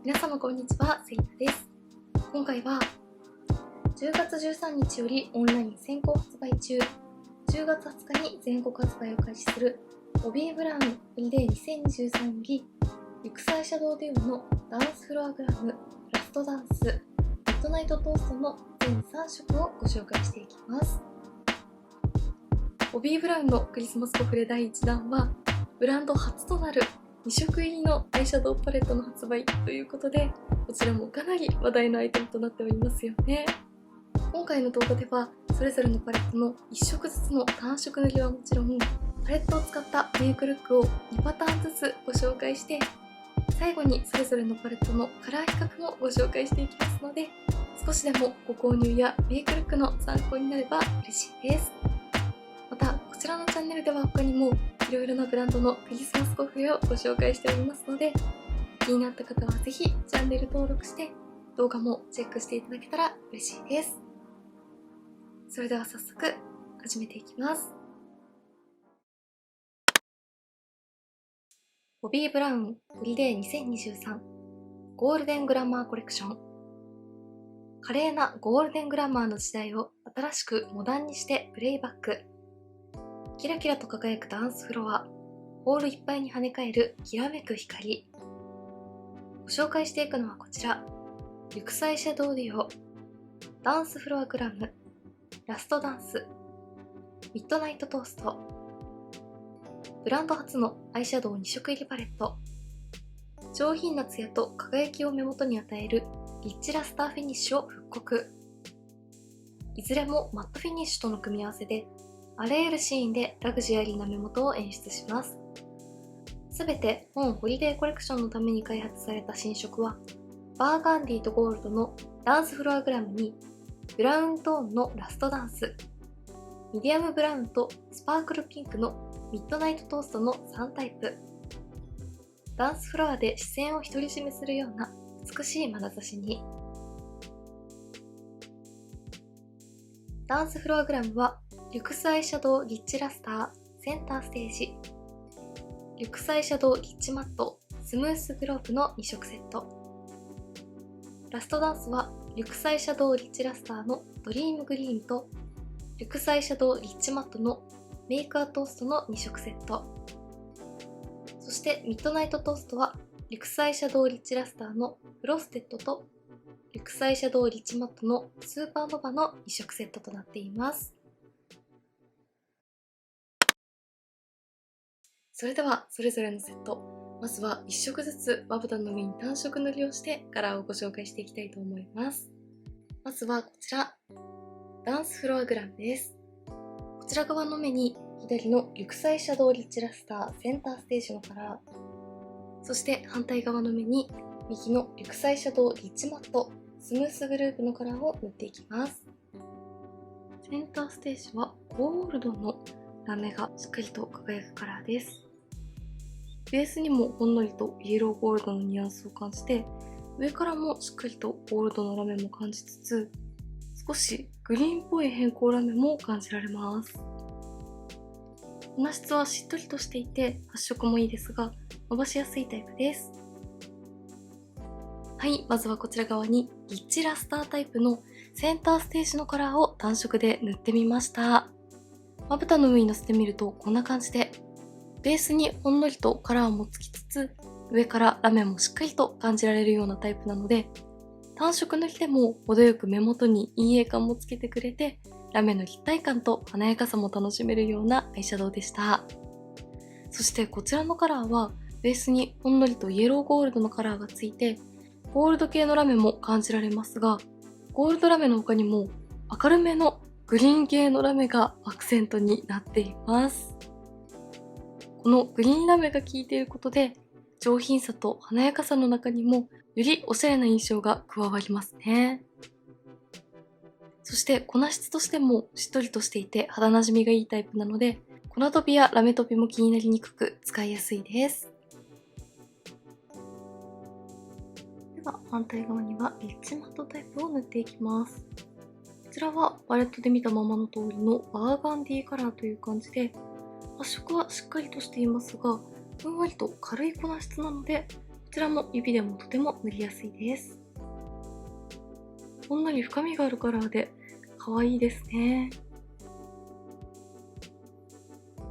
皆様こんにちは、セリナです。今回は10月13日よりオンライン先行発売中、10月20日に全国発売を開始するボビー・ブラウンホリデー2023よりリュクサイシャドウデュオのダンスフロアグラム、ラストダンス、ミッドナイトトーストの全3色をご紹介していきます。ボビー・ブラウンのクリスマスコフレ第1弾はブランド初となる2色入りのアイシャドウパレットの発売ということで、こちらもかなり話題のアイテムとなっておりますよね。今回の動画ではそれぞれのパレットの1色ずつの単色塗りはもちろん、パレットを使ったメイクルックを2パターンずつご紹介して、最後にそれぞれのパレットのカラー比較もご紹介していきますので、少しでもご購入やメイクルックの参考になれば嬉しいです。またこちらのチャンネルでは他にもいろいろなブランドのクリスマスコフレをご紹介しておりますので、気になった方はぜひチャンネル登録して動画もチェックしていただけたら嬉しいです。それでは早速始めていきます。ボビー・ブラウンホリデー2023ゴールデングラマーコレクション。華麗なゴールデングラマーの時代を新しくモダンにしてプレイバック。キラキラと輝くダンスフロア、ホールいっぱいに跳ね返るきらめく光。ご紹介していくのはこちら、リュクサイシャドウデュオ、ダンスフロアグラム、ラストダンス、ミッドナイトトースト。ブランド初のアイシャドウ2色入りパレット。上品なツヤと輝きを目元に与えるリッチラスターフィニッシュを復刻。いずれもマットフィニッシュとの組み合わせで、あらゆるシーンでラグジュアリーな目元を演出します。すべて本ホリデーコレクションのために開発された新色は、バーガンディとゴールドのダンスフロアグラムに、ブラウントーンのラストダンス、ミディアムブラウンとスパークルピンクのミッドナイトトーストの3タイプ。ダンスフロアで視線を独り占めするような美しい眼差しに。ダンスフロアグラムはリュクスアイシャドウリッチラスターセンターステージ、リュクスアイシャドウリッチマットスムースグローブの2色セット。ラストダンスはリュクスアイシャドウリッチラスターのドリームグリーンとリュクスアイシャドウリッチマットのメイクアトーストの2色セット。そしてミッドナイトトーストはリュクスアイシャドウリッチラスターのフロステッドとリュクスアイシャドウリッチマットのスーパーノバの2色セットとなっています。それではそれぞれのセット、まずは1色ずつまぶたの上に単色塗りをしてカラーをご紹介していきたいと思います。まずはこちら、ダンスフロアグラムです。こちら側の目に左のリュクサイシャドウリッチラスターセンターステージのカラー、そして反対側の目に右のリュクサイシャドウリッチマットスムースグループのカラーを塗っていきます。センターステージはゴールドのラメがしっかりと輝くカラーです。ベースにもほんのりとイエローゴールドのニュアンスを感じて、上からもしっかりとゴールドのラメも感じつつ、少しグリーンっぽい偏光ラメも感じられます。粉質はしっとりとしていて発色もいいですが、伸ばしやすいタイプです。はい、まずはこちら側にリッチラスタータイプのセンターステージのカラーを単色で塗ってみました。まぶたの上にのせてみるとこんな感じで、ベースにほんのりとカラーもつきつつ、上からラメもしっかりと感じられるようなタイプなので、単色塗りでも程よく目元に陰影感もつけてくれて、ラメの立体感と華やかさも楽しめるようなアイシャドウでした。そしてこちらのカラーはベースにほんのりとイエローゴールドのカラーがついて、ゴールド系のラメも感じられますが、ゴールドラメの他にも明るめのグリーン系のラメがアクセントになっています。このグリーンラメが効いていることで、上品さと華やかさの中にもよりおしゃれな印象が加わりますね。そして粉質としてもしっとりとしていて肌なじみがいいタイプなので、粉飛びやラメ飛びも気になりにくく使いやすいです。では反対側にはリッチマットタイプを塗っていきます。こちらはパレットで見たままの通りのバーガンディカラーという感じで、発色はしっかりとしていますが、ふんわりと軽い粉質なので、ちらも指でもとても塗りやすいです。ほんのり深みがあるカラーで可愛いですね。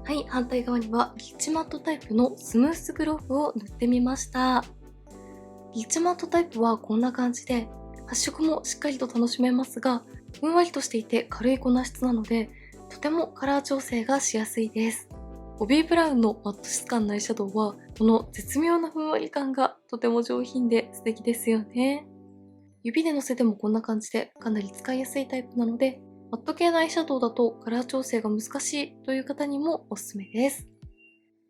はい、反対側にはリッチマットタイプのスムースグローブを塗ってみました。リッチマットタイプはこんな感じで、発色もしっかりと楽しめますが、ふんわりとしていて軽い粉質なので、とてもカラー調整がしやすいです。ボビーブラウンのマット質感のアイシャドウは、この絶妙なふんわり感がとても上品で素敵ですよね。指でのせてもこんな感じでかなり使いやすいタイプなので、マット系のアイシャドウだとカラー調整が難しいという方にもおすすめです。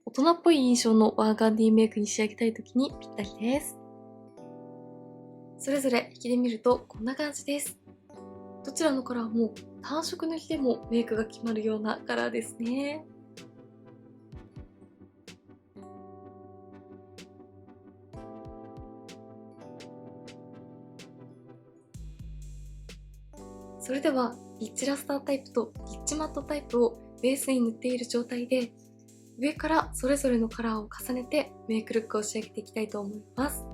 大人っぽい印象のバーガンディメイクに仕上げたい時にぴったりです。それぞれ引きで見るとこんな感じです。どちらのカラーも単色塗りでもメイクが決まるようなカラーですね。それではリッチラスタータイプとリッチマットタイプをベースに塗っている状態で、上からそれぞれのカラーを重ねてメイクルックを仕上げていきたいと思います。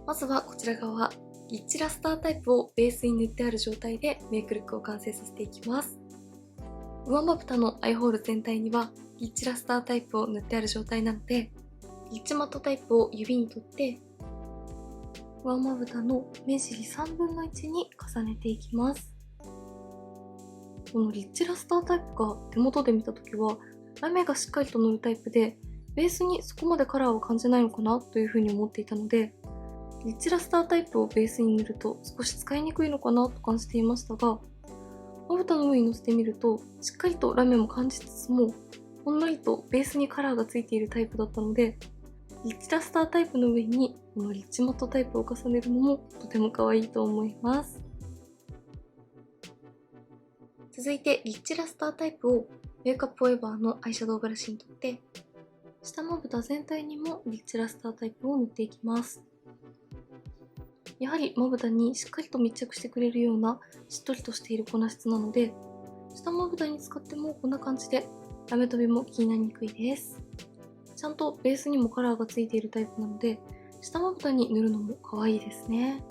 まずはこちら側、リッチラスタータイプをベースに塗ってある状態でメイクルックを完成させていきます。上まぶたのアイホール全体にはリッチラスタータイプを塗ってある状態なので、リッチマットタイプを指に取って、上まぶたの目尻3分の1に重ねていきます。このリッチラスタータイプが手元で見たときは、ラメがしっかりと塗るタイプで、ベースにそこまでカラーを感じないのかなというふうに思っていたので、リッチラスタータイプをベースに塗ると少し使いにくいのかなと感じていましたが、まぶたの上にのせてみると、しっかりとラメも感じつつも、ほんのりとベースにカラーがついているタイプだったので、リッチラスタータイプの上にこのリッチマットタイプを重ねるのもとても可愛いと思います。続いてリッチラスタータイプをメイクアップウェーバーのアイシャドウブラシに取って、下まぶた全体にもリッチラスタータイプを塗っていきます。やはりまぶたにしっかりと密着してくれるようなしっとりとしている粉質なので、下まぶたに使ってもこんな感じでラメ飛びも気になりにくいです。ちゃんとベースにもカラーがついているタイプなので、下まぶたに塗るのも可愛いですね。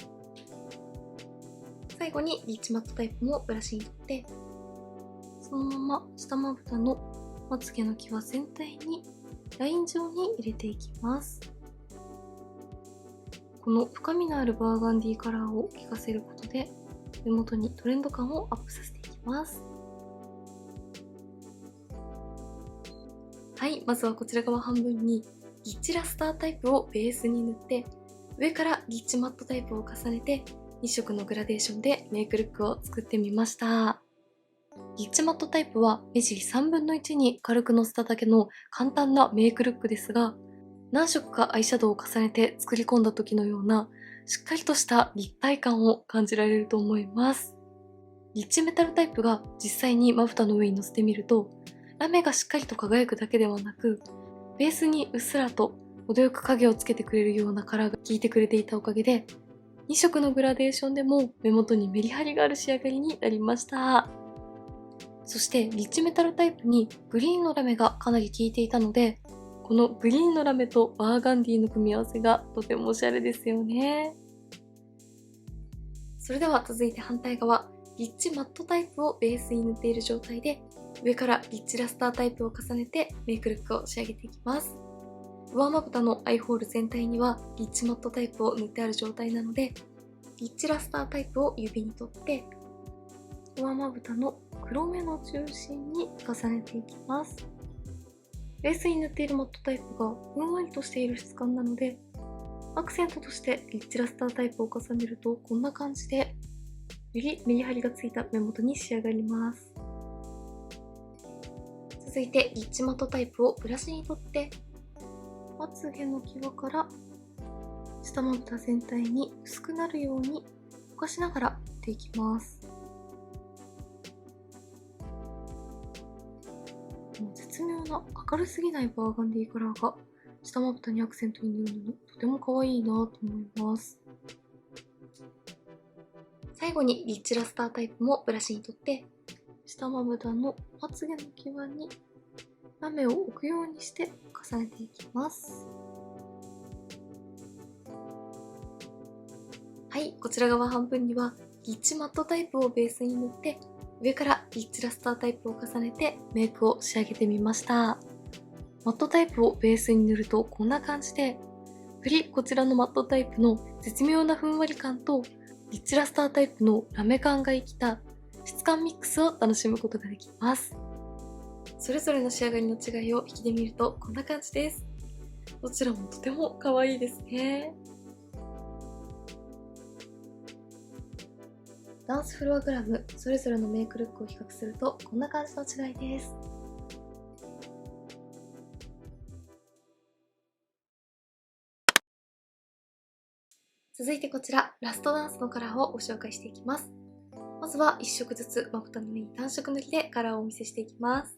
最後にリッチマットタイプもブラシに取って、そのまま下まぶたのまつげの際全体にライン状に入れていきます。この深みのあるバーガンディカラーを効かせることで目元にトレンド感をアップさせていきます。はい、まずはこちら側半分にリッチラスタータイプをベースに塗って、上からリッチマットタイプを重ねて2色のグラデーションでメイクルックを作ってみました。リッチマットタイプは目尻3分の1に軽くのせただけの簡単なメイクルックですが、何色かアイシャドウを重ねて作り込んだ時のようなしっかりとした立体感を感じられると思います。リッチメタルタイプが実際にまぶたの上にのせてみると、ラメがしっかりと輝くだけではなく、ベースにうっすらと程よく影をつけてくれるようなカラーが効いてくれていたおかげで、2色のグラデーションでも目元にメリハリがある仕上がりになりました。そしてリッチメタルタイプにグリーンのラメがかなり効いていたので、このグリーンのラメとバーガンディの組み合わせがとてもおしゃれですよね。それでは続いて反対側、リッチマットタイプをベースに塗っている状態で、上からリッチラスタータイプを重ねてメイクルックを仕上げていきます。上まぶたのアイホール全体にはリッチマットタイプを塗ってある状態なので、リッチラスタータイプを指に取って、上まぶたの黒目の中心に重ねていきます。ベースに塗っているマットタイプがふんわりとしている質感なので、アクセントとしてリッチラスタータイプを重ねるとこんな感じで、よりメリハリがついた目元に仕上がります。続いてリッチマットタイプをブラシに取って、まつげの際から下まぶた全体に薄くなるようにぼかしながら塗っていきます。絶妙な明るすぎないバーガンディカラーが下まぶたにアクセントになるのにとても可愛いなと思います。最後にリッチラスタータイプもブラシに取って、下まぶたのまつげの際にラメを置くようにして重ねていきます。はい、こちら側半分にはリッチマットタイプをベースに塗って、上からリッチラスタータイプを重ねてメイクを仕上げてみました。マットタイプをベースに塗るとこんな感じで、よりこちらのマットタイプの絶妙なふんわり感とリッチラスタータイプのラメ感が生きた質感ミックスを楽しむことができます。それぞれの仕上がりの違いを引きで見るとこんな感じです。どちらもとても可愛いですね。ダンスフロアグラムそれぞれのメイクルックを比較するとこんな感じの違いです。続いてこちらラストダンスのカラーをご紹介していきます。まずは1色ずつまぶたの上に単色塗りでカラーをお見せしていきます。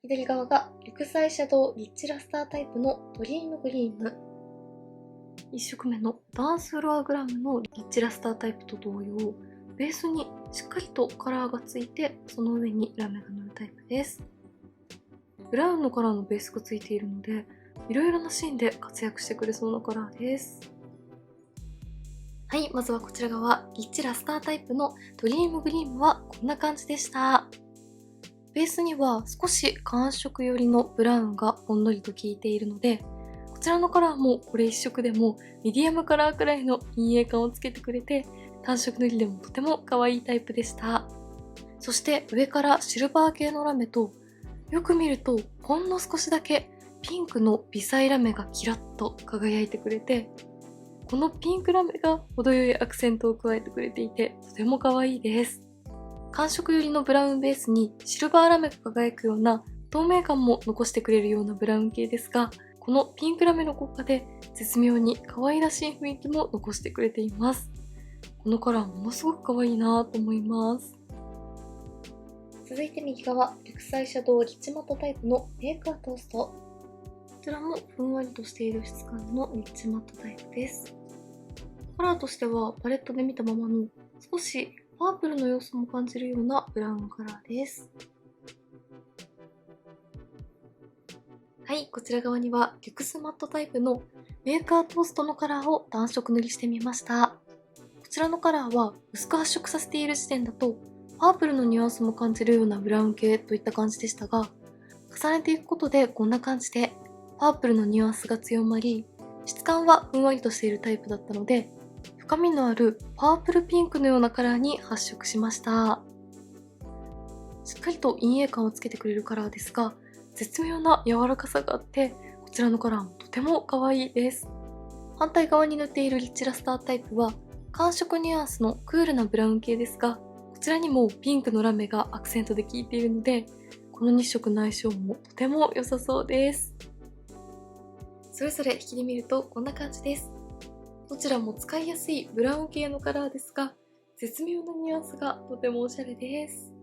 左側が緑彩シャドウリッチラスタータイプのドリームグリーム。1色目のダンスフロアグラムのリッチラスタータイプと同様、ベースにしっかりとカラーがついて、その上にラメが塗るタイプです。ブラウンのカラーのベースがついているので、いろいろなシーンで活躍してくれそうなカラーです。はい、まずはこちら側、リッチラスタータイプのドリームグリームはこんな感じでした。ベースには少し寒色寄りのブラウンがほんのりと効いているので、こちらのカラーもこれ一色でもミディアムカラーくらいの陰影感をつけてくれて、単色塗りでもとても可愛いタイプでした。そして上からシルバー系のラメと、よく見るとほんの少しだけピンクの微細ラメがキラッと輝いてくれて、このピンクラメが程よいアクセントを加えてくれていてとても可愛いです。寒色寄りのブラウンベースにシルバーラメが輝くような透明感も残してくれるようなブラウン系ですが、このピンクラメの効果で絶妙に可愛らしい雰囲気も残してくれています。このカラーものすごく可愛いなと思います。続いて右側、緑彩シャドウリッチマットタイプのメーカートースト。こちらもふんわりとしている質感のリッチマットタイプです。カラーとしてはパレットで見たままの少しパープルの要素も感じるようなブラウンカラーです。はい、こちら側にはリュクスマットタイプのメーカートーストのカラーを単色塗りしてみました。こちらのカラーは薄く発色させている時点だとパープルのニュアンスも感じるようなブラウン系といった感じでしたが、重ねていくことでこんな感じでパープルのニュアンスが強まり、質感はふんわりとしているタイプだったので、深みのあるパープルピンクのようなカラーに発色しました。しっかりと陰影感をつけてくれるカラーですが、絶妙な柔らかさがあって、こちらのカラーもとても可愛いです。反対側に塗っているリッチラスタータイプは寒色ニュアンスのクールなブラウン系ですが、こちらにもピンクのラメがアクセントで効いているので、この2色の相性もとても良さそうです。それぞれ引きで見るとこんな感じです。どちらも使いやすいブラウン系のカラーですが、絶妙なニュアンスがとてもおしゃれです。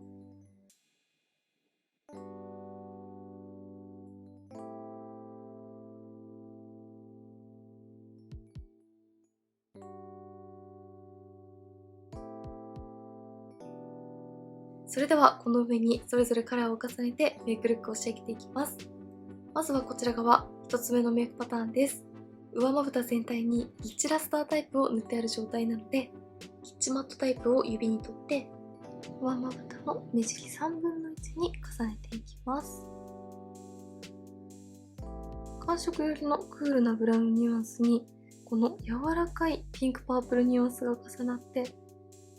それではこの上にそれぞれカラーを重ねてメイクルックを仕上げていきます。まずはこちら側、1つ目のメイクパターンです。上まぶた全体にリッチラスタータイプを塗ってある状態なので、リッチマットタイプを指に取って、上まぶたの目尻3分の1に重ねていきます。寒色寄りのクールなブラウンニュアンスに、この柔らかいピンクパープルニュアンスが重なって、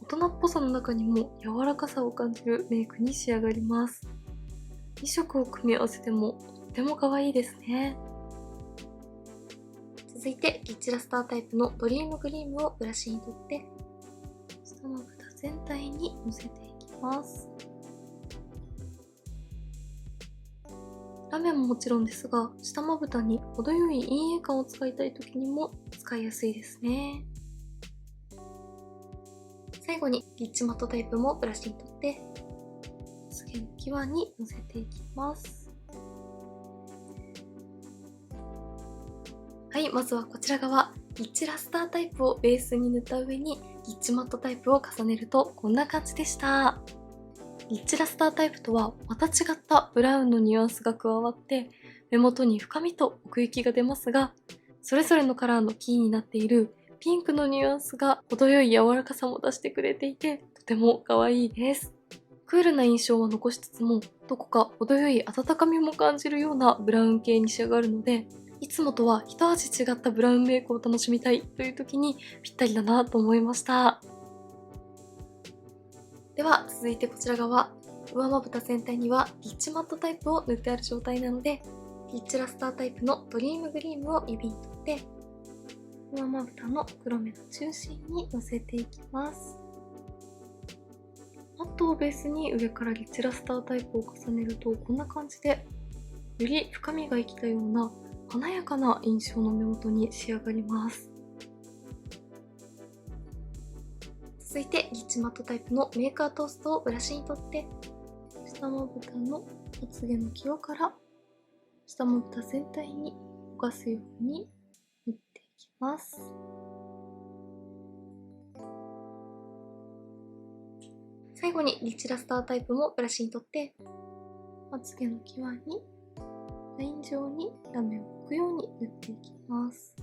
大人っぽさの中にも柔らかさを感じるメイクに仕上がります。2色を組み合わせてもとっても可愛いですね。続いてリッチラスタータイプのドリームグリームをブラシに取って、下まぶた全体にのせていきます。ラメももちろんですが、下まぶたに程よい陰影感を使いたい時にも使いやすいですね。最後にリッチマットタイプもブラシに取って、まつげの際にのせていきます。はい、まずはこちら側、リッチラスタータイプをベースに塗った上にリッチマットタイプを重ねるとこんな感じでした。リッチラスタータイプとはまた違ったブラウンのニュアンスが加わって目元に深みと奥行きが出ますが、それぞれのカラーのキーになっているピンクのニュアンスが程よい柔らかさも出してくれていて、とても可愛いです。クールな印象は残しつつも、どこか程よい温かみも感じるようなブラウン系に仕上がるので、いつもとは一味違ったブラウンメイクを楽しみたいという時にぴったりだなと思いました。では続いてこちら側、上まぶた全体にはリッチマットタイプを塗ってある状態なので、リッチラスタータイプのドリームグリームを指に取って、上まぶたの黒目の中心にのせていきます。マットをベースに上からリッチラスタータイプを重ねるとこんな感じで、より深みが生きたような華やかな印象の目元に仕上がります。続いてリッチマットタイプのメーカートーストをブラシに取って、下まぶたのまつげの際から下まぶた全体にぼかすように塗っていきます。最後にリッチラスタータイプもブラシに取って、まつげの際にライン状にラメを置くように塗っていきます。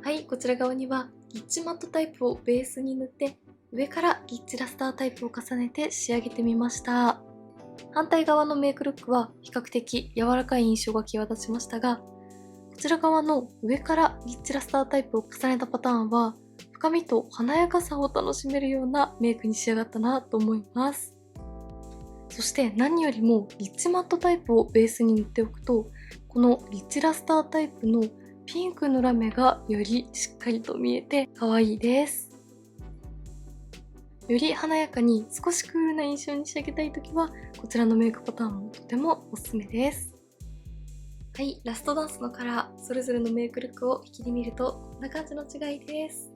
はい、こちら側にはリッチマットタイプをベースに塗って、上からリッチラスタータイプを重ねて仕上げてみました。反対側のメイクルックは比較的柔らかい印象が際立ちましたが、こちら側の上からリッチラスタータイプを重ねたパターンは深みと華やかさを楽しめるようなメイクに仕上がったなと思います。そして何よりもリッチマットタイプをベースに塗っておくと、このリッチラスタータイプのピンクのラメがよりしっかりと見えて可愛いです。より華やかに少しクールな印象に仕上げたいときは、こちらのメイクパターンもとてもおすすめです。はい、ラストダンスのカラー、それぞれのメイクルックを引きで見るとこんな感じの違いです。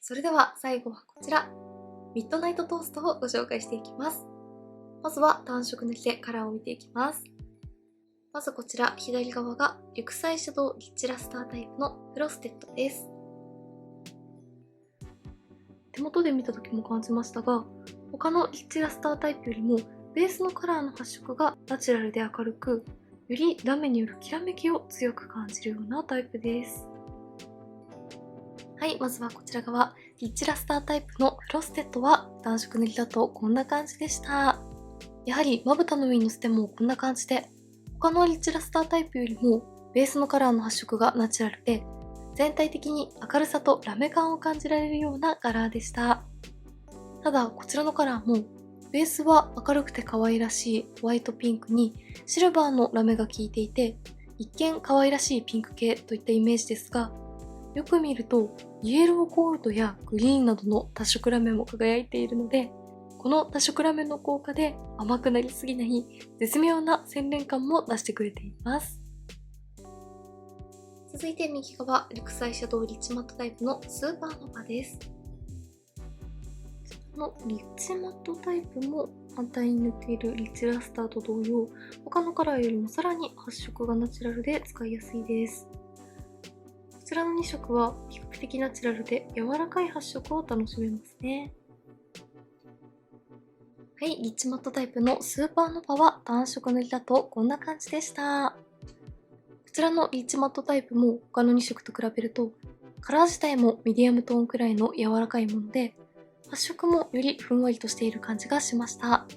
それでは最後はこちら、ミッドナイトトーストをご紹介していきます。まずは単色塗りでカラーを見ていきます。まずこちら左側が緑彩シャドウリッチラスタータイプのフロステッドです。手元で見た時も感じましたが、他のリッチラスタータイプよりもベースのカラーの発色がナチュラルで明るく、よりラメによるきらめきを強く感じるようなタイプです。はい、まずはこちら側、リッチラスタータイプのフロステッドは暖色塗りだとこんな感じでした。やはりまぶたの上にのせてもこんな感じで、他のリッチラスタータイプよりもベースのカラーの発色がナチュラルで、全体的に明るさとラメ感を感じられるようなカラーでした。ただこちらのカラーもベースは明るくて可愛らしいホワイトピンクにシルバーのラメが効いていて、一見可愛らしいピンク系といったイメージですが、よく見るとイエローゴールドやグリーンなどの多色ラメも輝いているので、この多色ラメの効果で甘くなりすぎない絶妙な洗練感も出してくれています。続いて右側、緑彩シャドウリッチマットタイプのスーパーノヴァです。このリッチマットタイプも反対に塗っているリッチラスターと同様、他のカラーよりもさらに発色がナチュラルで使いやすいです。こちらの2色は比較的ナチュラルで柔らかい発色を楽しめますね。はい、リッチマットタイプのスーパーノヴァは単色塗りだとこんな感じでした。こちらのリッチマットタイプも他の2色と比べるとカラー自体もミディアムトーンくらいの柔らかいもので、発色もよりふんわりとしている感じがしました。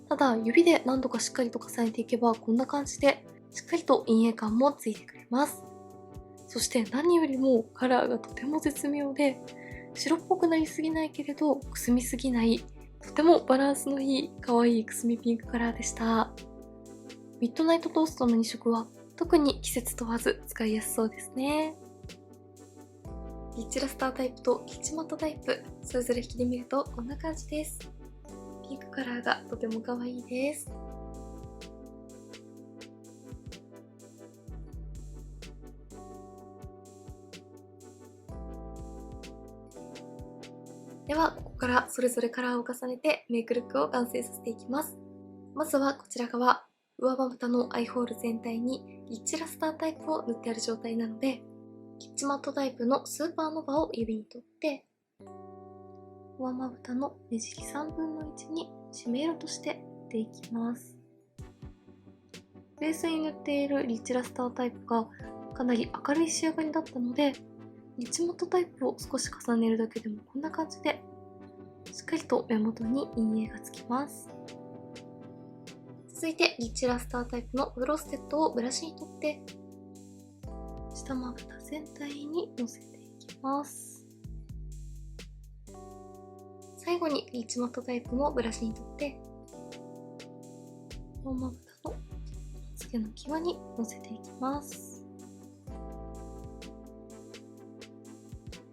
ただ指で何度かしっかりと重ねていけばこんな感じでしっかりと陰影感もついてくれます。そして何よりもカラーがとても絶妙で、白っぽくなりすぎないけれどくすみすぎない、とてもバランスのいい可愛いくすみピンクカラーでした。ミッドナイトトーストの2色は特に季節問わず使いやすそうですね。リッチラスタータイプとリッチマットタイプ、それぞれ引きで見るとこんな感じです。ピンクカラーがとても可愛いです。ではここからそれぞれカラーを重ねてメイクルックを完成させていきます。まずはこちら側、上まぶたのアイホール全体にリッチラスタータイプを塗ってある状態なので、リッチマットタイプのスーパーノヴァを指に取って、上まぶたの目尻3分の1に締め色として塗っていきます。ベースに塗っているリッチラスタータイプがかなり明るい仕上がりだったので、リッチマットタイプを少し重ねるだけでもこんな感じでしっかりと目元に陰影がつきます。続いてリッチラスタータイプのフロステッドをブラシに取って下まぶた全体にのせていきます。最後にリッチマットタイプもブラシに取って上まぶたのつけの際にのせていきます。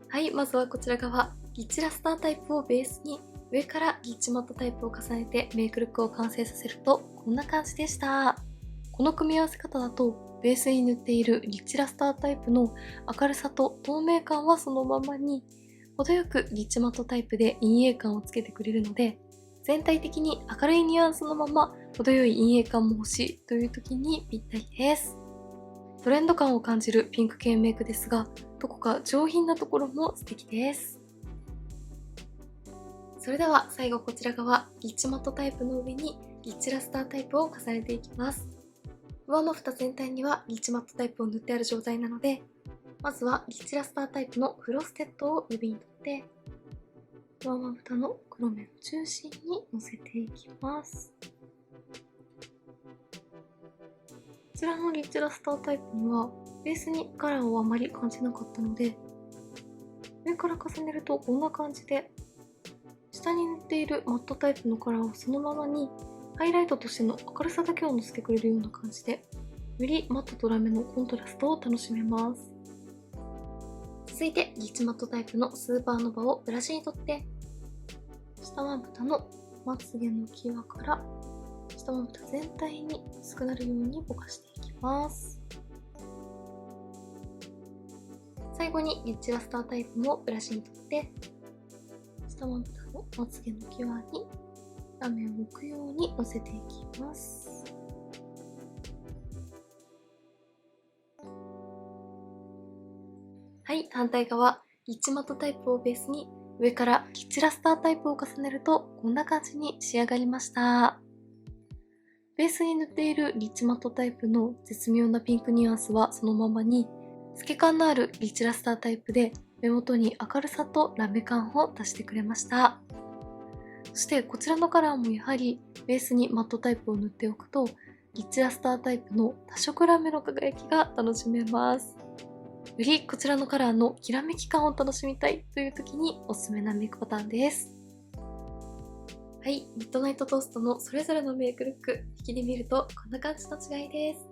はい、まずはこちら側、リッチラスタータイプをベースに上からリッチマットタイプを重ねてメイクルックを完成させるとこんな感じでした。この組み合わせ方だとベースに塗っているリッチラスタータイプの明るさと透明感はそのままに、程よくリッチマットタイプで陰影感をつけてくれるので、全体的に明るいニュアンスのまま程よい陰影感も欲しいという時にぴったりです。トレンド感を感じるピンク系メイクですが、どこか上品なところも素敵です。それでは最後こちら側、リッチマットタイプの上にリッチラスタータイプを重ねていきます。上まぶた全体にはリッチマットタイプを塗ってある状態なので、まずはリッチラスタータイプのフロステッドを指に取って、上まぶたの黒目の中心にのせていきます。こちらのリッチラスタータイプにはベースにカラーをあまり感じなかったので、上から重ねるとこんな感じで、下に塗っているマットタイプのカラーをそのままにハイライトとしての明るさだけをのせてくれるような感じで、よりマットとラメのコントラストを楽しめます。続いてリッチマットタイプのスーパーノヴァをブラシに取って、下まぶたのまつげの際から下まぶた全体に薄くなるようにぼかしていきます。最後にリッチラスタータイプもブラシに取って、下まぶたのまつげの際にラメを置くようにのせていきます。はい、反対側、リッチマットタイプをベースに上からリッチラスタータイプを重ねるとこんな感じに仕上がりました。ベースに塗っているリッチマットタイプの絶妙なピンクニュアンスはそのままに、透け感のあるリッチラスタータイプで目元に明るさとラメ感を足してくれました。そしてこちらのカラーもやはりベースにマットタイプを塗っておくと、リッチラスタータイプの多色ラメの輝きが楽しめます。よりこちらのカラーのきらめき感を楽しみたいという時におすすめなメイクパターンです。はい、ミッドナイトトーストのそれぞれのメイクルック、引きで見るとこんな感じの違いです。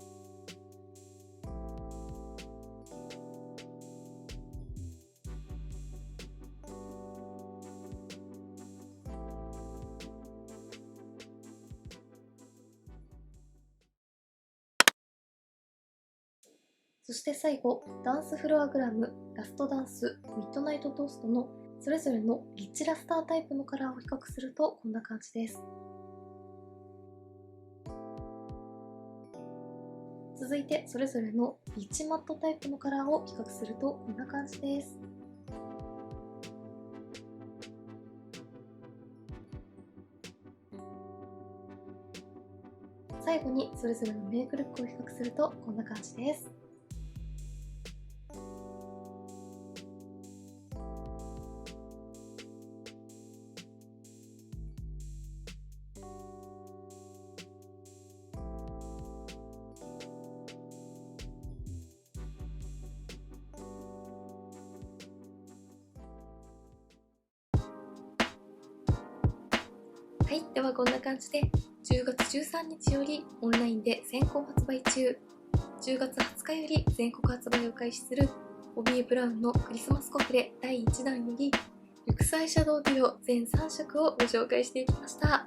そして最後、ダンスフロアグラム、ラストダンス、ミッドナイトトーストのそれぞれのリッチラスタータイプのカラーを比較するとこんな感じです。続いてそれぞれのリッチマットタイプのカラーを比較するとこんな感じです。最後にそれぞれのメイクルックを比較するとこんな感じです。はい、ではこんな感じで10月13日よりオンラインで先行発売中、10月20日より全国発売を開始するボビー・ブラウンのクリスマスコフレ第1弾よりルクスアイシャドウデュオ全3色をご紹介していきました。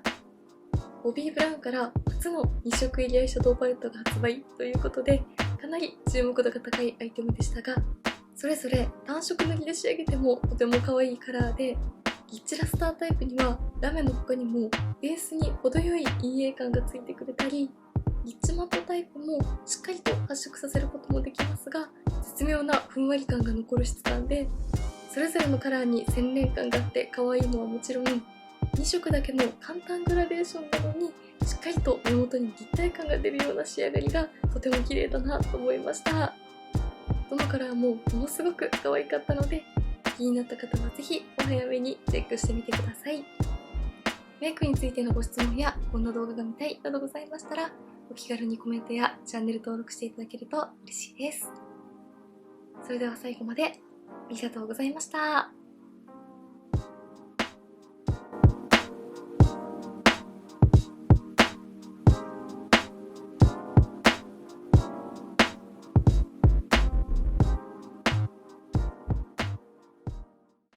ボビー・ブラウンから初の2色入りアイシャドウパレットが発売ということで、かなり注目度が高いアイテムでしたが、それぞれ単色塗りで仕上げてもとても可愛いカラーで、リッチラスタータイプにはラメの他にもベースに程よい陰影感がついてくれたり、リッチマットタイプもしっかりと発色させることもできますが、絶妙なふんわり感が残る質感で、それぞれのカラーに洗練感があって可愛いのはもちろん、2色だけの簡単グラデーションなのにしっかりと目元に立体感が出るような仕上がりがとても綺麗だなと思いました。どのカラーもものすごく可愛かったので、気になった方はぜひお早めにチェックしてみてください。メイクについてのご質問やこんな動画が見たいなどございましたら、お気軽にコメントやチャンネル登録していただけると嬉しいです。それでは最後までありがとうございました。